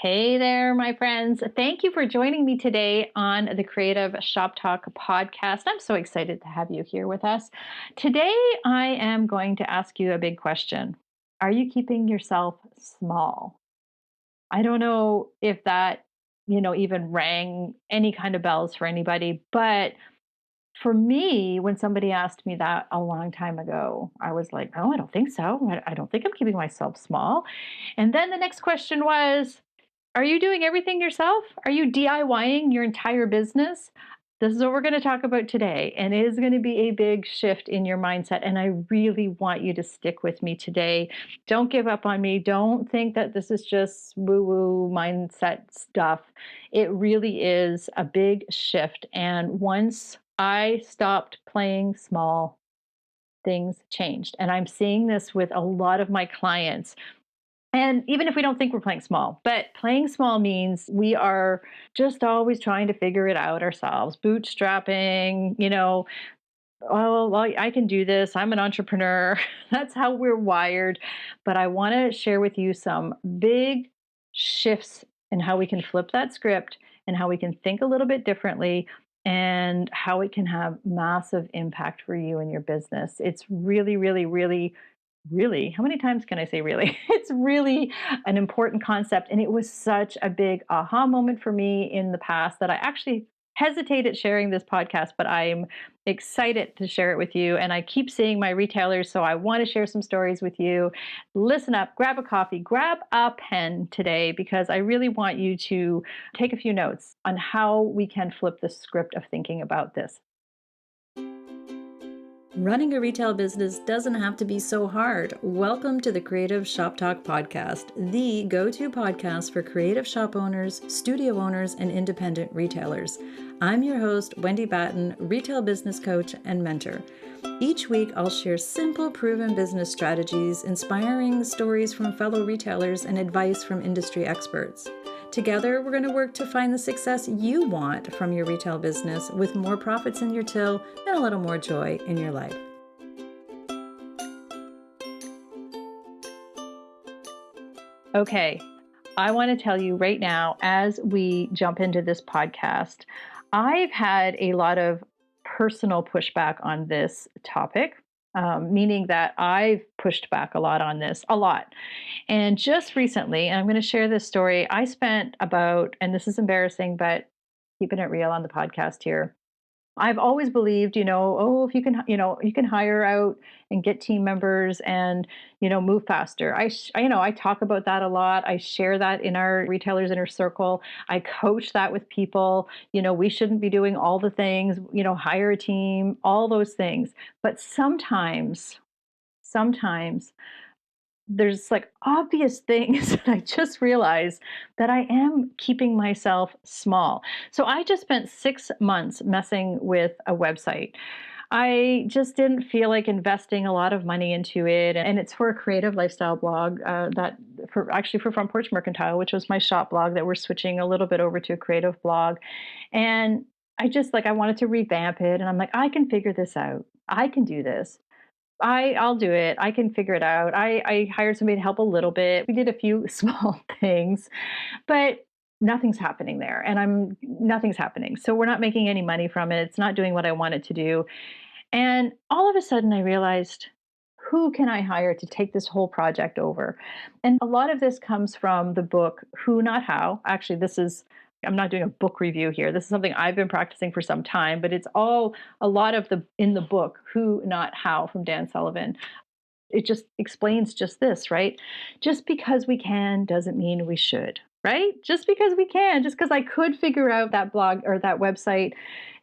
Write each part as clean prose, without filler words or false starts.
Hey there, my friends. Thank you for joining me today on the Creative Shop Talk podcast. I'm so excited to have you here with us. Today, I am going to ask you a big question. Are you keeping yourself small? I don't know if that, even rang any kind of bells for anybody, but for me, when somebody asked me that a long time ago, I was like, oh, I don't think so. I don't think I'm keeping myself small. And then the next question was, are you doing everything yourself? Are you DIYing your entire business? This is what we're going to talk about today. And it is going to be a big shift in your mindset. And I really want you to stick with me today. Don't give up on me. Don't think that this is just woo woo mindset stuff. It really is a big shift. And once I stopped playing small, things changed. And I'm seeing this with a lot of my clients. And even if we don't think we're playing small, but playing small means we are just always trying to figure it out ourselves, bootstrapping, oh, well, I can do this. I'm an entrepreneur. That's how we're wired. But I want to share with you some big shifts in how we can flip that script and how we can think a little bit differently and how it can have massive impact for you and your business. It's really, really, really really, how many times can I say really? It's really an important concept. And it was such a big aha moment for me in the past that I actually hesitate at sharing this podcast, but I'm excited to share it with you. And I keep seeing my retailers, so I want to share some stories with you. Listen up, grab a coffee, grab a pen today, because I really want you to take a few notes on how we can flip the script of thinking about this. Running a retail business doesn't have to be so hard. Welcome to the Creative Shop Talk podcast, the go-to podcast for creative shop owners, studio owners, and independent retailers. I'm your host, Wendy Batten, retail business coach and mentor. Each week, I'll share simple, proven business strategies, inspiring stories from fellow retailers, and advice from industry experts. Together, we're going to work to find the success you want from your retail business with more profits in your till and a little more joy in your life. Okay, I want to tell you right now, as we jump into this podcast, I've had a lot of personal pushback on this topic, meaning that I've pushed back a lot on this, a lot. And just recently, and I'm going to share this story, I spent about, and this is embarrassing, but keeping it real on the podcast here. I've always believed, oh, if you can, you can hire out and get team members and, move faster. I talk about that a lot. I share that in our retailers inner circle. I coach that with people. We shouldn't be doing all the things, hire a team, all those things. But sometimes there's like obvious things that I just realized that I am keeping myself small. So I just spent 6 months messing with a website. I just didn't feel like investing a lot of money into it. And it's for a creative lifestyle blog that for Front Porch Mercantile, which was my shop blog that we're switching a little bit over to a creative blog. And I wanted to revamp it. And I'm like, I can figure this out. I can do this. I'll do it. I can figure it out. I hired somebody to help a little bit. We did a few small things, but nothing's happening there. And nothing's happening. So we're not making any money from it. It's not doing what I want it to do. And all of a sudden I realized, who can I hire to take this whole project over? And a lot of this comes from the book, Who Not How. Actually, I'm not doing a book review here. This is something I've been practicing for some time, but it's all a lot of in the book, Who Not How from Dan Sullivan. It just explains just this, right? Just because we can doesn't mean we should, right? Just because we can, just because I could figure out that blog or that website,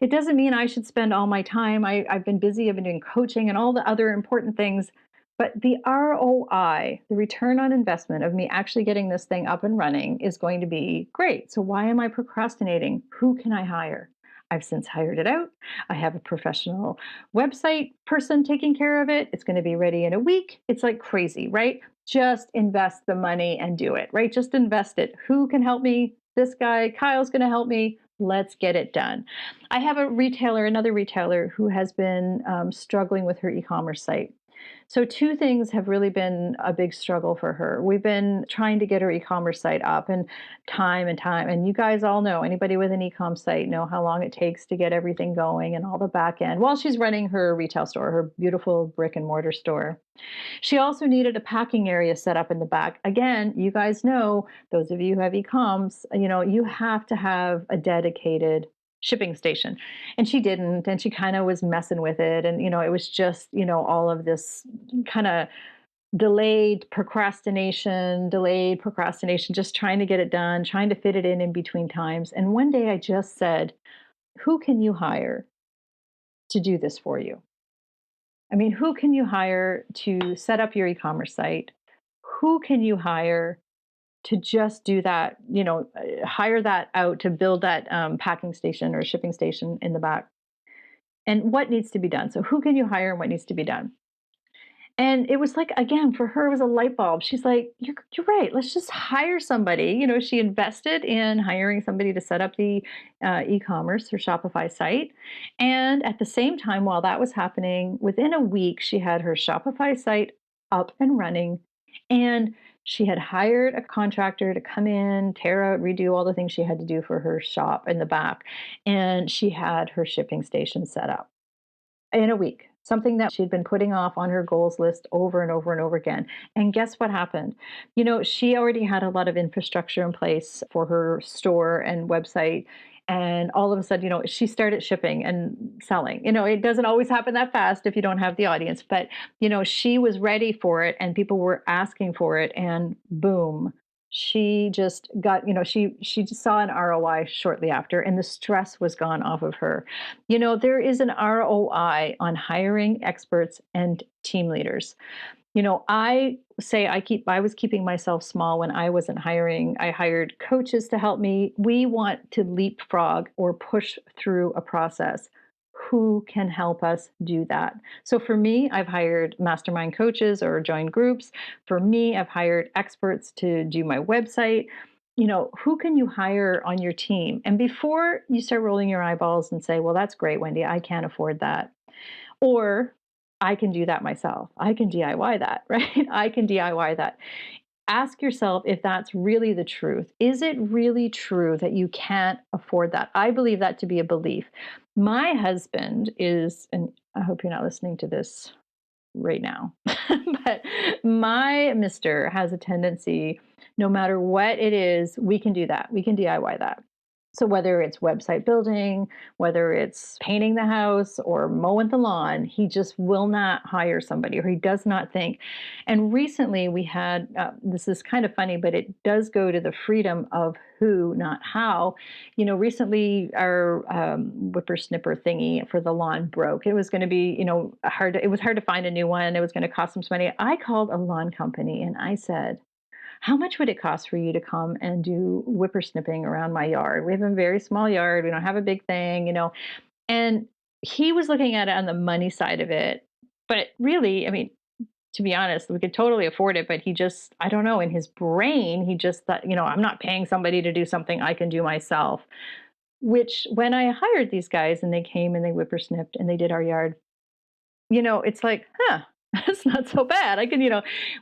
it doesn't mean I should spend all my time. I've been busy, I've been doing coaching and all the other important things. But the ROI, the return on investment of me actually getting this thing up and running is going to be great. So why am I procrastinating? Who can I hire? I've since hired it out. I have a professional website person taking care of it. It's going to be ready in a week. It's like crazy, right? Just invest the money and do it, right? Just invest it. Who can help me? This guy, Kyle's going to help me. Let's get it done. I have another retailer who has been struggling with her e-commerce site. So, two things have really been a big struggle for her. We've been trying to get her e-commerce site up and time. And you guys all know, anybody with an e-com site know how long it takes to get everything going and all the back end while she's running her retail store, her beautiful brick and mortar store. She also needed a packing area set up in the back. Again, you guys know, those of you who have e-coms, you have to have a dedicated shipping station. And she didn't, and she kind of was messing with it. And, it was just, all of this kind of delayed procrastination, just trying to get it done, trying to fit it in between times. And one day I just said, who can you hire to do this for you? I mean, who can you hire to set up your e-commerce site? Who can you hire to just do that? Hire that out to build that packing station or shipping station in the back. And what needs to be done? So, who can you hire and what needs to be done? And it was like, again, for her, it was a light bulb. She's like, you're right. Let's just hire somebody. She invested in hiring somebody to set up the e-commerce or Shopify site. And at the same time, while that was happening, within a week, she had her Shopify site up and running. And she had hired a contractor to come in, tear out, redo all the things she had to do for her shop in the back. And she had her shipping station set up in a week, something that she'd been putting off on her goals list over and over and over again. And guess what happened? She already had a lot of infrastructure in place for her store and website. And all of a sudden, she started shipping and selling. It doesn't always happen that fast if you don't have the audience, but, she was ready for it and people were asking for it. And boom, she just got, she just saw an ROI shortly after, and the stress was gone off of her. There is an ROI on hiring experts and team leaders. I was keeping myself small when I wasn't hiring. I hired coaches to help me. We want to leapfrog or push through a process. Who can help us do that? So for me, I've hired mastermind coaches or joined groups. For me, I've hired experts to do my website. Who can you hire on your team? And before you start rolling your eyeballs and say, well, that's great, Wendy, I can't afford that. Or I can do that myself. I can DIY that, right? I can DIY that. Ask yourself if that's really the truth. Is it really true that you can't afford that? I believe that to be a belief. My husband is, and I hope you're not listening to this right now, but my mister has a tendency, no matter what it is, we can do that. We can DIY that. So whether it's website building, whether it's painting the house or mowing the lawn, he just will not hire somebody, or he does not think. And recently we had, this is kind of funny, but it does go to the freedom of who, not how. Recently our whippersnipper thingy for the lawn broke. It was going to be, it was hard to find a new one. It was going to cost some money. I called a lawn company and I said, how much would it cost for you to come and do whippersnipping around my yard? We have a very small yard. We don't have a big thing. And he was looking at it on the money side of it. But really, I mean, to be honest, we could totally afford it. But he just, I don't know, in his brain, he just thought, I'm not paying somebody to do something I can do myself. Which when I hired these guys and they came and they whippersnipped and they did our yard, it's like, that's not so bad.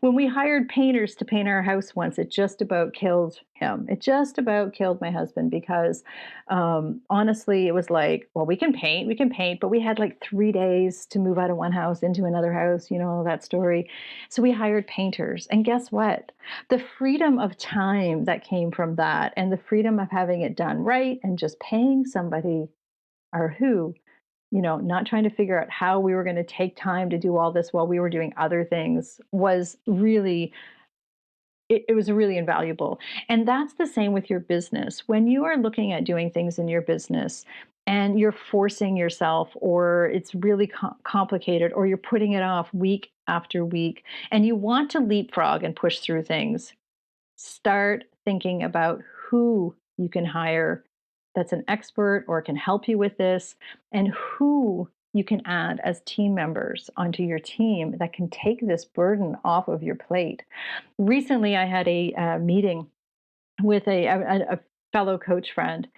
When we hired painters to paint our house once, it just about killed him. It just about killed my husband because honestly, it was like, well, we can paint, but we had like 3 days to move out of one house into another house, that story. So we hired painters. And guess what? The freedom of time that came from that and the freedom of having it done right and just paying somebody or who not trying to figure out how we were going to take time to do all this while we were doing other things was really, it was really invaluable. And that's the same with your business. When you are looking at doing things in your business and you're forcing yourself, or it's really complicated, or you're putting it off week after week, and you want to leapfrog and push through things, start thinking about who you can hire that's an expert or can help you with this, and who you can add as team members onto your team that can take this burden off of your plate. Recently, I had a meeting with a fellow coach friend,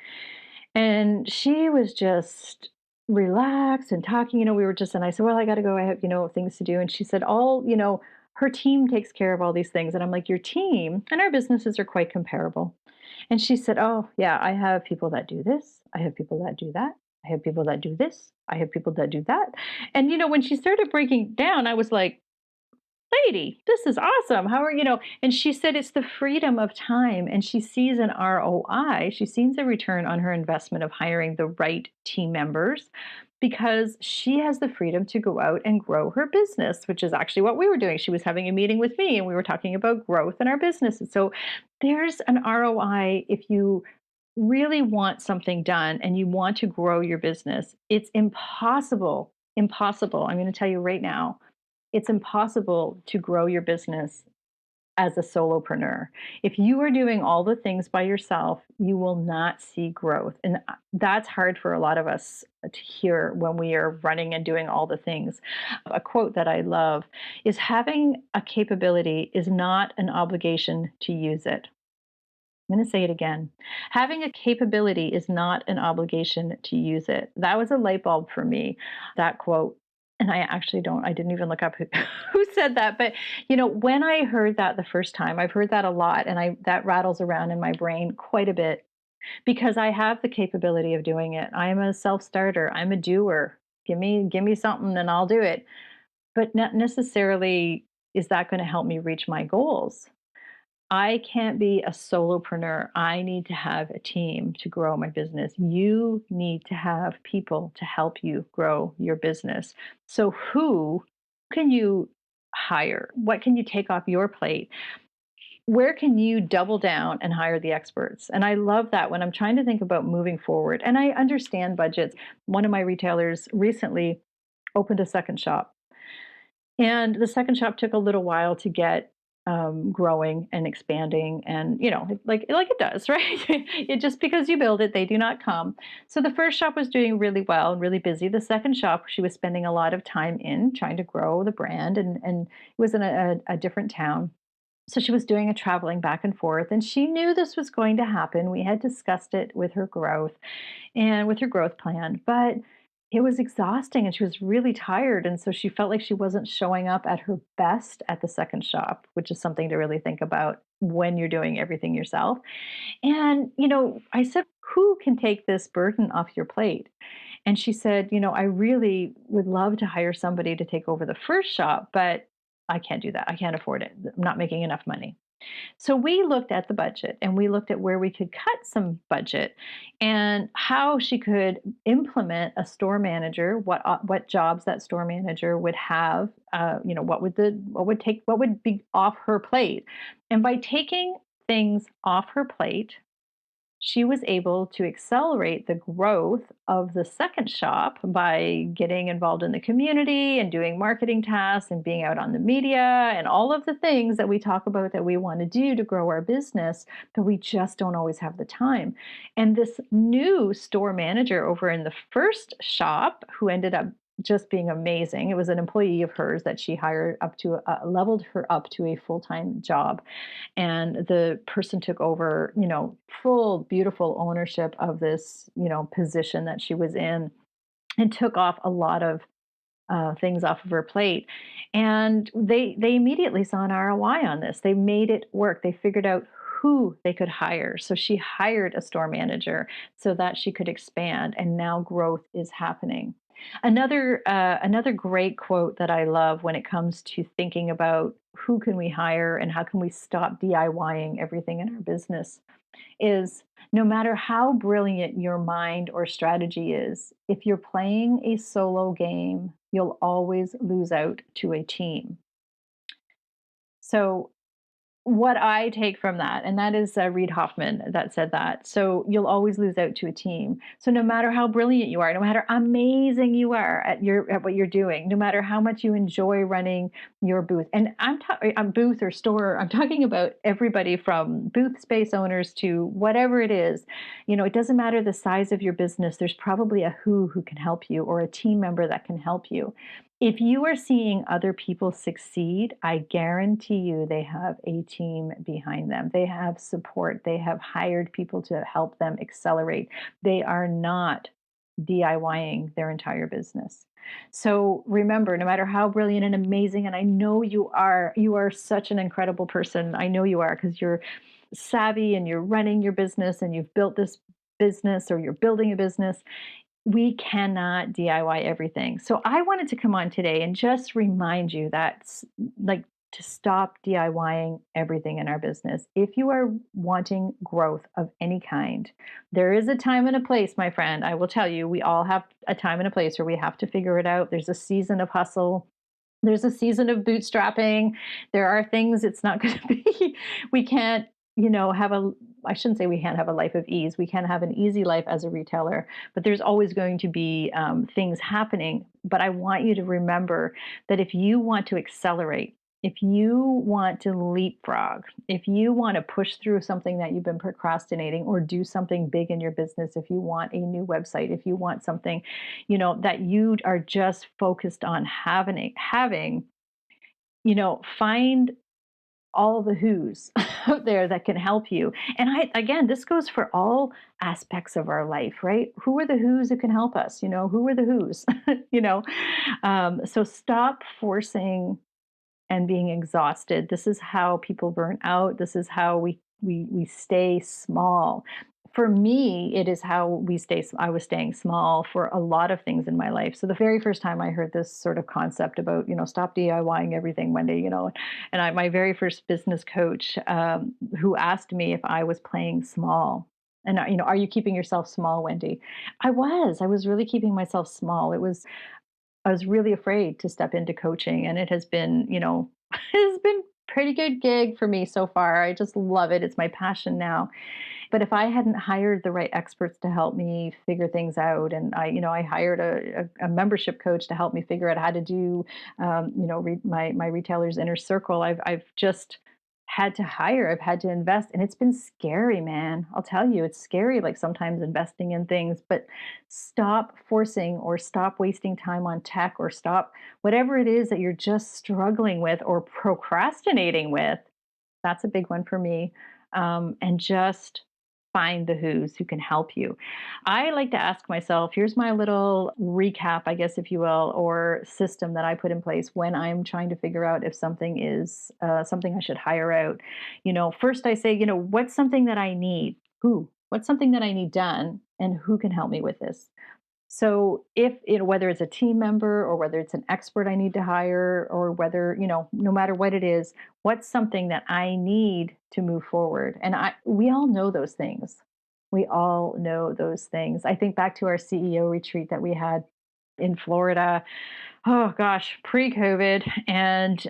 and she was just relaxed and talking. We were just, and I said, well, I got to go. I have, things to do. And she said, her team takes care of all these things. And I'm like, your team and our businesses are quite comparable. And she said, oh, yeah, I have people that do this. I have people that do that. I have people that do this. I have people that do that. And, when she started breaking down, I was like, lady, this is awesome. How are And she said it's the freedom of time, and she sees an ROI. She sees a return on her investment of hiring the right team members because she has the freedom to go out and grow her business, which is actually what we were doing. She was having a meeting with me and we were talking about growth in our business. And so there's an ROI if you really want something done and you want to grow your business. It's impossible. I'm going to tell you right now, it's impossible to grow your business as a solopreneur. If you are doing all the things by yourself, you will not see growth. And that's hard for a lot of us to hear when we are running and doing all the things. A quote that I love is, having a capability is not an obligation to use it. I'm going to say it again. Having a capability is not an obligation to use it. That was a light bulb for me, that quote. And I didn't even look up who, who said that. But, when I heard that the first time, I've heard that a lot, and that rattles around in my brain quite a bit because I have the capability of doing it. I'm a self starter, I'm a doer. Give me something and I'll do it. But not necessarily is that going to help me reach my goals. I can't be a solopreneur. I need to have a team to grow my business. You need to have people to help you grow your business. So, who can you hire? What can you take off your plate? Where can you double down and hire the experts? And I love that when I'm trying to think about moving forward. And I understand budgets. One of my retailers recently opened a second shop, and the second shop took a little while to get growing and expanding, and like it does, right? It just, because you build it, they do not come. So the first shop was doing really well and really busy. The second shop, she was spending a lot of time in trying to grow the brand, and it was in a different town. So she was doing a traveling back and forth, and she knew this was going to happen. We had discussed it with her growth and with her growth plan, but it was exhausting and she was really tired. And so she felt like she wasn't showing up at her best at the second shop, which is something to really think about when you're doing everything yourself. And, I said, who can take this burden off your plate? And she said, I really would love to hire somebody to take over the first shop, but I can't do that. I can't afford it. I'm not making enough money. So we looked at the budget and we looked at where we could cut some budget and how she could implement a store manager, what jobs that store manager would have, what would be off her plate. And by taking things off her plate, she was able to accelerate the growth of the second shop by getting involved in the community and doing marketing tasks and being out on the media and all of the things that we talk about that we want to do to grow our business, but we just don't always have the time. And this new store manager over in the first shop, who ended up just being amazing. It was an employee of hers that she hired up to, leveled her up to a full time job, and the person took over, full beautiful ownership of this, position that she was in, and took off a lot of things off of her plate. And they immediately saw an ROI on this. They made it work. They figured out who they could hire. So she hired a store manager so that she could expand, and now growth is happening. Another great quote that I love when it comes to thinking about who can we hire and how can we stop DIYing everything in our business is, no matter how brilliant your mind or strategy is, if you're playing a solo game, you'll always lose out to a team. So what I take from that, and that is Reid Hoffman that said that. So you'll always lose out to a team. So no matter how brilliant you are, no matter how amazing you are at what you're doing, no matter how much you enjoy running your booth, and I'm booth or store, I'm talking about everybody from booth space owners to whatever it is. It doesn't matter the size of your business. There's probably a who can help you, or a team member that can help you. If you are seeing other people succeed, I guarantee you they have a team behind them. They have support. They have hired people to help them accelerate. They are not DIYing their entire business. So remember, no matter how brilliant and amazing, and I know you are such an incredible person. I know you are because you're savvy and you're running your business and you've built this business or you're building a business. We cannot DIY everything. So I wanted to come on today and just remind you that like to stop DIYing everything in our business. If you are wanting growth of any kind, there is a time and a place, my friend. I will tell you, we all have a time and a place where we have to figure it out. There's a season of hustle. There's a season of bootstrapping. There are things it's not going to be. We can't, have a, I shouldn't say we can't have a life of ease. We can't have an easy life as a retailer, but there's always going to be things happening. But I want you to remember that if you want to accelerate, if you want to leapfrog, if you want to push through something that you've been procrastinating or do something big in your business, if you want a new website, if you want something, that you are just focused on having, find all the who's out there that can help you. And again, this goes for all aspects of our life, right? Who are the who's that can help us? Who are the who's? So stop forcing and being exhausted. This is how people burn out. This is how we stay small. For me, it is how I was staying small for a lot of things in my life. So the very first time I heard this sort of concept about, stop DIYing everything, Wendy, and my very first business coach, who asked me if I was playing small. And, are you keeping yourself small, Wendy? I was really keeping myself small. I was really afraid to step into coaching, and it has been, it's been pretty good gig for me so far. I just love it. It's my passion now. But if I hadn't hired the right experts to help me figure things out, and I hired a membership coach to help me figure out how to do, my retailer's inner circle. I've just I've had to invest, and it's been scary, man. I'll tell you, it's scary. Like sometimes investing in things, but stop forcing or stop wasting time on tech or stop whatever it is that you're just struggling with or procrastinating with. That's a big one for me. And just find the who can help you. I like to ask myself, here's my little recap, I guess, if you will, or system that I put in place when I'm trying to figure out if something is something I should hire out. First I say, what's something that I need? Who? What's something that I need done? And who can help me with this? So if whether it's a team member or whether it's an expert I need to hire or whether, no matter what it is, what's something that I need to move forward? And we all know those things. We all know those things. I think back to our CEO retreat that we had in Florida, oh gosh, pre-COVID. And,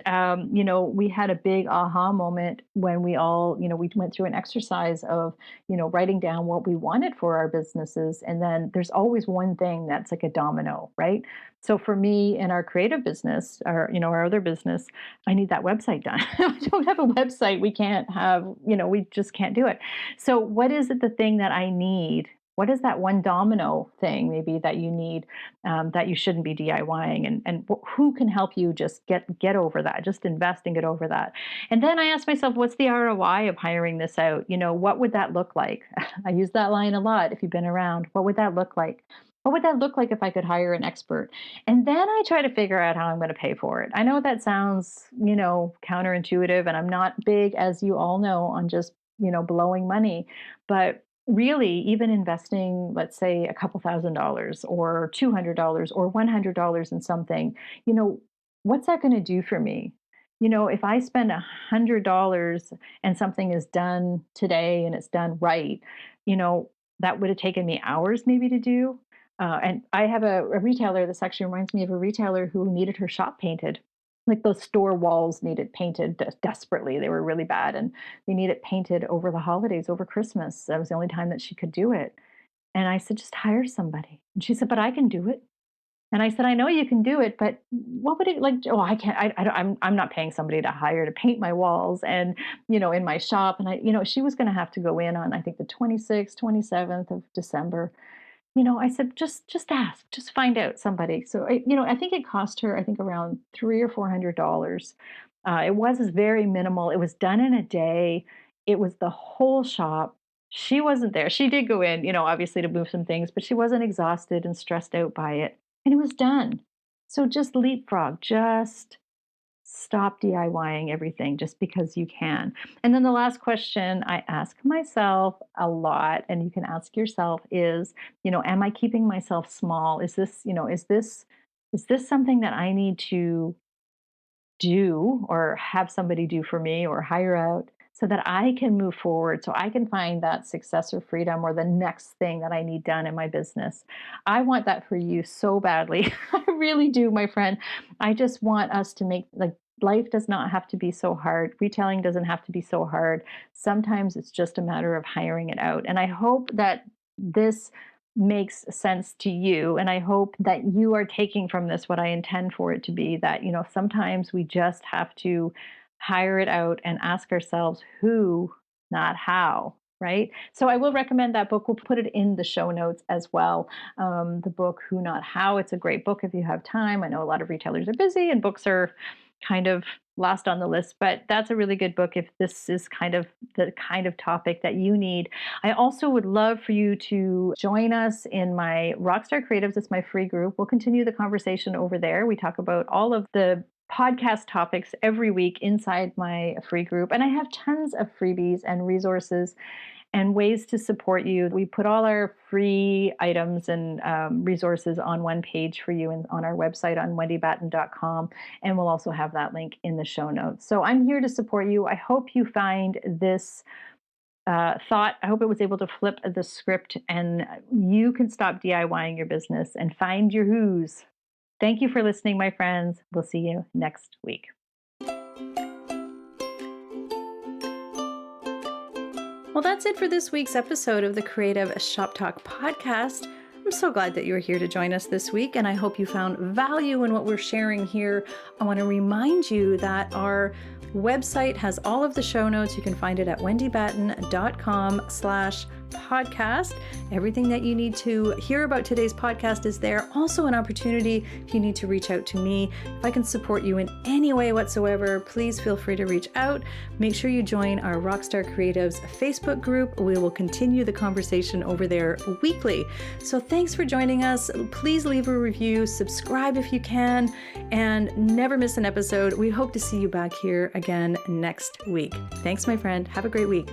we had a big aha moment when we all, we went through an exercise of, writing down what we wanted for our businesses. And then there's always one thing that's like a domino, right? So for me in our creative business, our other business, I need that website done. I don't have a website. We can't have, we just can't do it. So what is it the thing that I need? What is that one domino thing maybe that you need, that you shouldn't be DIYing, and who can help you just get over that, just invest and get over that. And then I ask myself, what's the ROI of hiring this out? What would that look like? I use that line a lot. If you've been around, what would that look like? What would that look like if I could hire an expert? And then I try to figure out how I'm going to pay for it. I know that sounds, counterintuitive, and I'm not big, as you all know, on just, blowing money. But really, even investing, let's say, a couple $1,000s or $200 or $100 in something, what's that going to do for me? If I spend $100 and something is done today and it's done right, that would have taken me hours maybe to do. And I have a retailer. This actually reminds me of a retailer who needed her shop painted. Like those store walls needed painted desperately. They were really bad, and they needed painted over the holidays, over Christmas. That was the only time that she could do it. And I said, just hire somebody. And she said, but I can do it. And I said, I know you can do it, but what would it like? Oh, I can't. I'm not paying somebody to hire to paint my walls and in my shop. And she was going to have to go in on I think the 26th, 27th of December. I said, just ask, just find out somebody. So I think it cost her, I think around $300 or $400. It was very minimal. It was done in a day. It was the whole shop. She wasn't there. She did go in, obviously to move some things, but she wasn't exhausted and stressed out by it. And it was done. So just leapfrog, just stop DIYing everything just because you can. And then the last question I ask myself a lot, and you can ask yourself is, am I keeping myself small? Is this something that I need to do or have somebody do for me or hire out so that I can move forward, so I can find that success or freedom or the next thing that I need done in my business. I want that for you so badly. I really do, my friend. I just want us to make like life does not have to be so hard. Retailing doesn't have to be so hard. Sometimes it's just a matter of hiring it out. And I hope that this makes sense to you. And I hope that you are taking from this what I intend for it to be, that, sometimes we just have to hire it out and ask ourselves who, not how. Right. So I will recommend that book. We'll put it in the show notes as well. The book, Who Not How. It's a great book if you have time. I know a lot of retailers are busy and books are kind of last on the list, but that's a really good book if this is kind of the kind of topic that you need. I also would love for you to join us in my Rockstar Creatives. It's my free group. We'll continue the conversation over there. We talk about all of the podcast topics every week inside my free group, and I have tons of freebies and resources and ways to support you. We put all our free items and resources on one page for you and on our website on wendybatten.com. And we'll also have that link in the show notes. So I'm here to support you. I hope you find this thought. I hope it was able to flip the script and you can stop DIYing your business and find your who's. Thank you for listening, my friends. We'll see you next week. Well, that's it for this week's episode of the Creative Shop Talk podcast. I'm so glad that you're here to join us this week, and I hope you found value in what we're sharing here. I want to remind you that our website has all of the show notes. You can find it at wendybatten.com/podcast. Everything that you need to hear about today's podcast is there. Also an opportunity if you need to reach out to me. If I can support you in any way whatsoever, please feel free to reach out. Make sure you join our Rockstar Creatives Facebook group. We will continue the conversation over there weekly. So thanks for joining us. Please leave a review, subscribe if you can, and never miss an episode. We hope to see you back here again next week. Thanks, my friend. Have a great week.